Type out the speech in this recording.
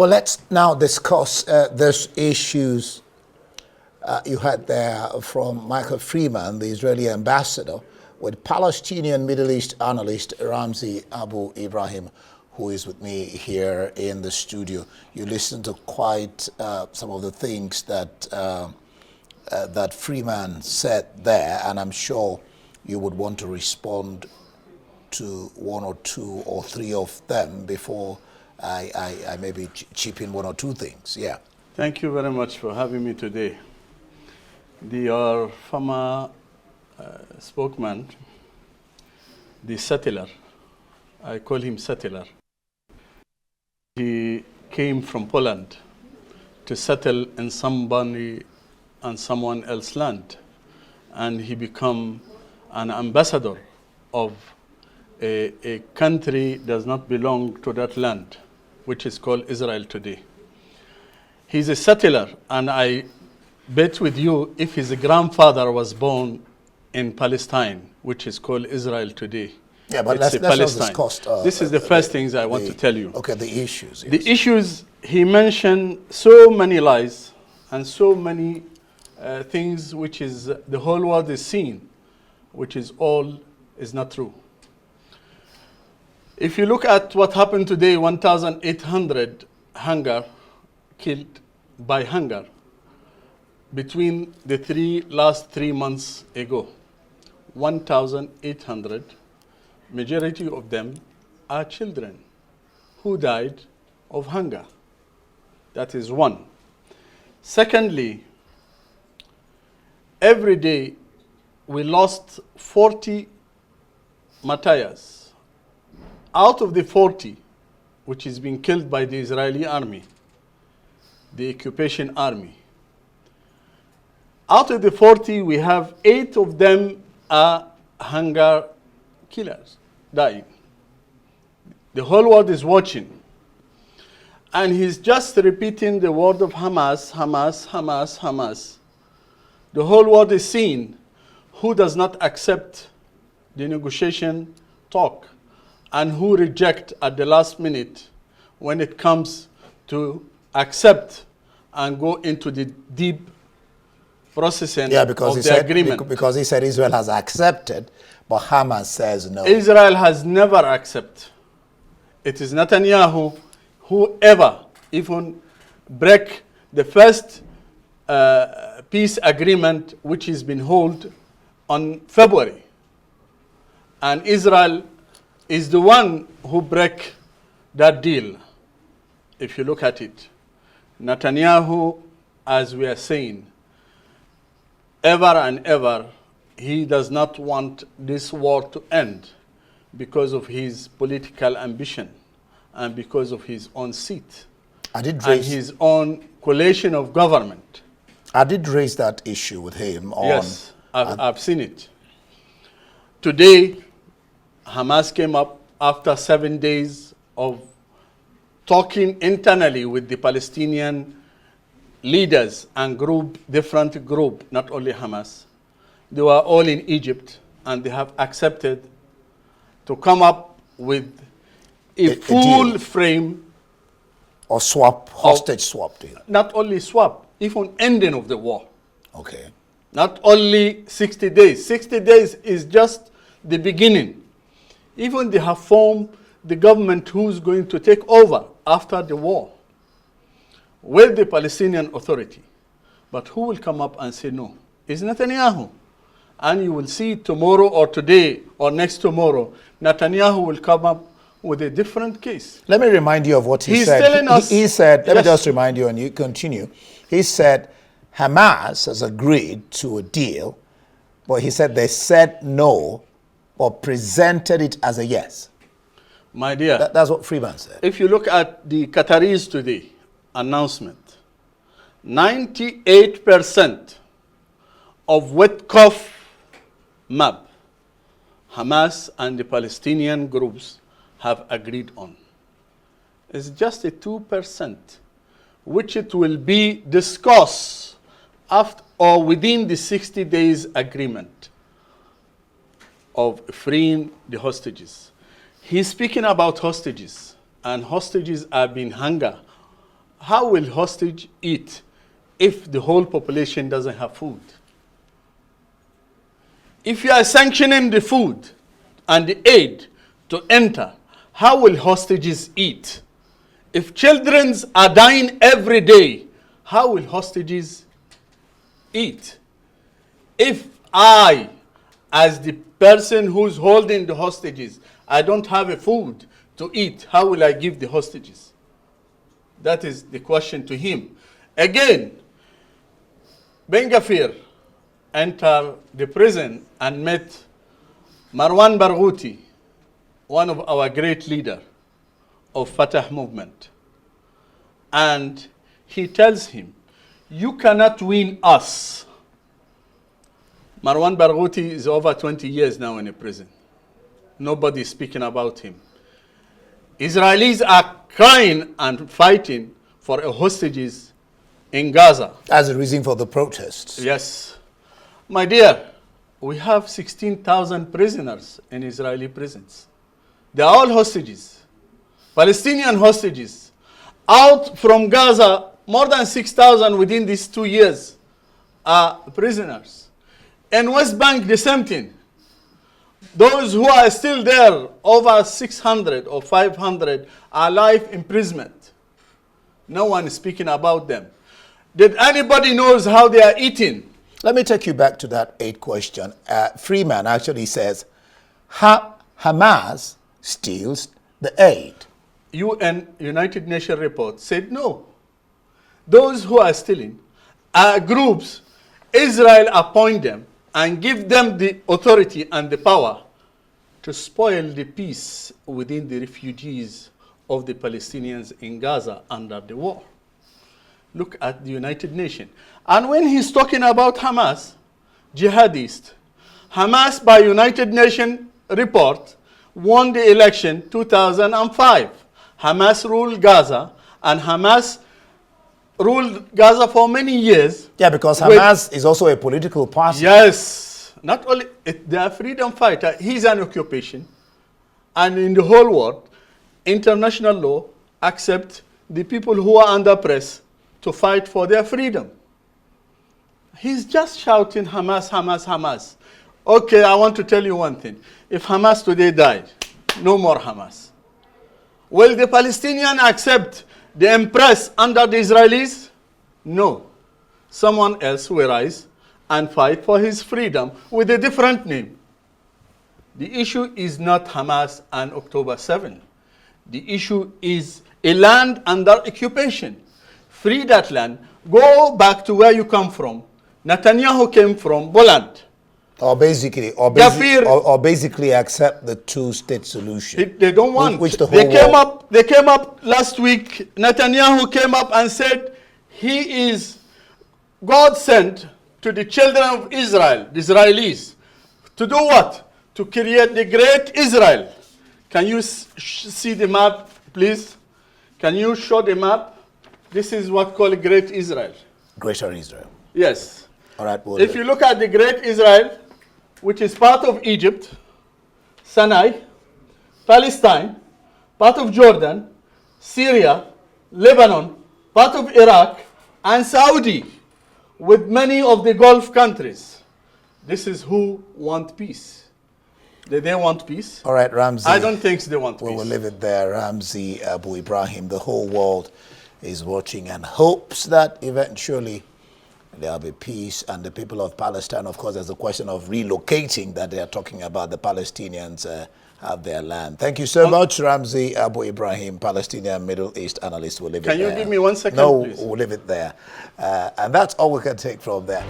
Well, let's now discuss these issues you had there from Michael Freeman, the Israeli ambassador, with Palestinian Middle East analyst Ramzi Abu-Ibrahim, who is with me here in the studio. You listened to quite some of the things that that Freeman said there, and I'm sure you would want to respond to one or two or three of them before I maybe chip in one or two things. Yeah. Thank you very much for having me today. Our former spokesman, the settler, I call him settler. He came from Poland to settle in somebody and someone else's land, and he become an ambassador of a country does not belong to that land, which is called Israel today. He's a settler, and I bet with you if his grandfather was born in Palestine, which is called Israel today. Yeah, but let's discuss. This is the first things I want to tell you. Okay, the issues. Yes. The issues, he mentioned so many lies and so many things which is the whole world is seeing, which is all is not true. If you look at what happened today, 1,800 hunger killed by hunger between the last 3 months ago. 1,800, majority of them are children who died of hunger. That is one. Secondly, every day we lost 40 martyrs. Out of the 40, which is being killed by the Israeli army, the occupation army, out of the 40, we have 8 of them are hunger killers, dying. The whole world is watching. And he's just repeating the word of Hamas, Hamas, Hamas, Hamas. The whole world is seeing who does not accept the negotiation talk and who reject at the last minute when it comes to accept and go into the deep processing of the agreement. Because he said Israel has accepted, but Hamas says no. Israel has never accepted. It is Netanyahu who ever even break the first peace agreement which has been held on February. And Israel is the one who break that deal. If you look at it, Netanyahu, as we are saying, ever and ever, he does not want this war to end because of his political ambition and because of his own seat and his own coalition of government. I did raise that issue with him. Yes, I've seen it. Today, Hamas came up after 7 days of talking internally with the Palestinian leaders and different group, not only Hamas. They were all in Egypt, and they have accepted to come up with a full frame or hostage swap deal. Not only swap, even ending of the war. Okay. Not only 60 days. 60 days is just the beginning. Even they have formed the government who's going to take over after the war with the Palestinian Authority. But who will come up and say no? It's Netanyahu. And you will see tomorrow or today or next tomorrow, Netanyahu will come up with a different case. Let me remind you of what he said. Telling us, he said, let me just remind you and you continue. He said Hamas has agreed to a deal, but he said they said no or presented it as a yes. My dear. That's what Freeman said. If you look at the Qataris today announcement, 98% of Witkoff map Hamas and the Palestinian groups have agreed on. It's just a 2%, which it will be discussed after or within the 60 days agreement of freeing the hostages. He's speaking about hostages, and hostages are being hunger how will hostage eat if the whole population doesn't have food? If you are sanctioning the food and the aid to enter, how will hostages eat? If children are dying every day, how will hostages eat? If I, as the person who's holding the hostages, I don't have a food to eat, how will I give the hostages? That is the question to him. Again, Ben Gafir entered the prison and met Marwan Barghouti, one of our great leaders of Fatah movement. And he tells him, you cannot win us. Marwan Barghouti is over 20 years now in a prison. Nobody is speaking about him. Israelis are crying and fighting for hostages in Gaza. As a reason for the protests. Yes. My dear, we have 16,000 prisoners in Israeli prisons. They are all hostages, Palestinian hostages. Out from Gaza, more than 6,000 within these 2 years are prisoners. In West Bank, the same thing. Those who are still there, over 600 or 500, are life imprisonment. No one is speaking about them. Did anybody knows how they are eating? Let me take you back to that 8 question. Freeman actually says, Hamas steals the aid. UN, United Nations report, said no. Those who are stealing are groups, Israel appoint them and give them the authority and the power to spoil the peace within the refugees of the Palestinians in Gaza under the war. Look at the United Nations. And when he's talking about Hamas, jihadist, Hamas by United Nations report won the election 2005. Hamas ruled Gaza, and Hamas ruled Gaza for many years. Yeah, because Hamas is also a political party. Yes. Not only, they are freedom fighter. He's an occupation. And in the whole world, international law accepts the people who are under press to fight for their freedom. He's just shouting Hamas, Hamas, Hamas. Okay, I want to tell you one thing. If Hamas today died, no more Hamas. Will the Palestinians accept the empress under the Israelis? No. Someone else will rise and fight for his freedom with a different name. The issue is not Hamas and October 7. The issue is a land under occupation. Free that land. Go back to where you come from. Netanyahu came from Poland. Or basically accept the two-state solution. They don't want. Which the whole they came up last week. Netanyahu came up and said he is God sent to the children of Israel, the Israelis, to do what? To create the great Israel. Can you see the map, please? Can you show the map? This is what called Great Israel. Greater Israel. Yes. All right. Well, if you look at the Great Israel, which is part of Egypt, Sinai, Palestine, part of Jordan, Syria, Lebanon, part of Iraq, and Saudi, with many of the Gulf countries. This is who want peace. They want peace. All right, Ramzi. I don't think they want peace. We'll leave it there. Ramzi Abu-Ibrahim, the whole world is watching and hopes that eventually there'll be peace. And the people of Palestine, of course, there's a question of relocating that they are talking about. The Palestinians have their land. Thank you so much, Ramzi Abu-Ibrahim, Palestinian Middle East analyst. We'll leave it there. Can you give me 1 second, no, please? we'll leave it there. And that's all we can take from there.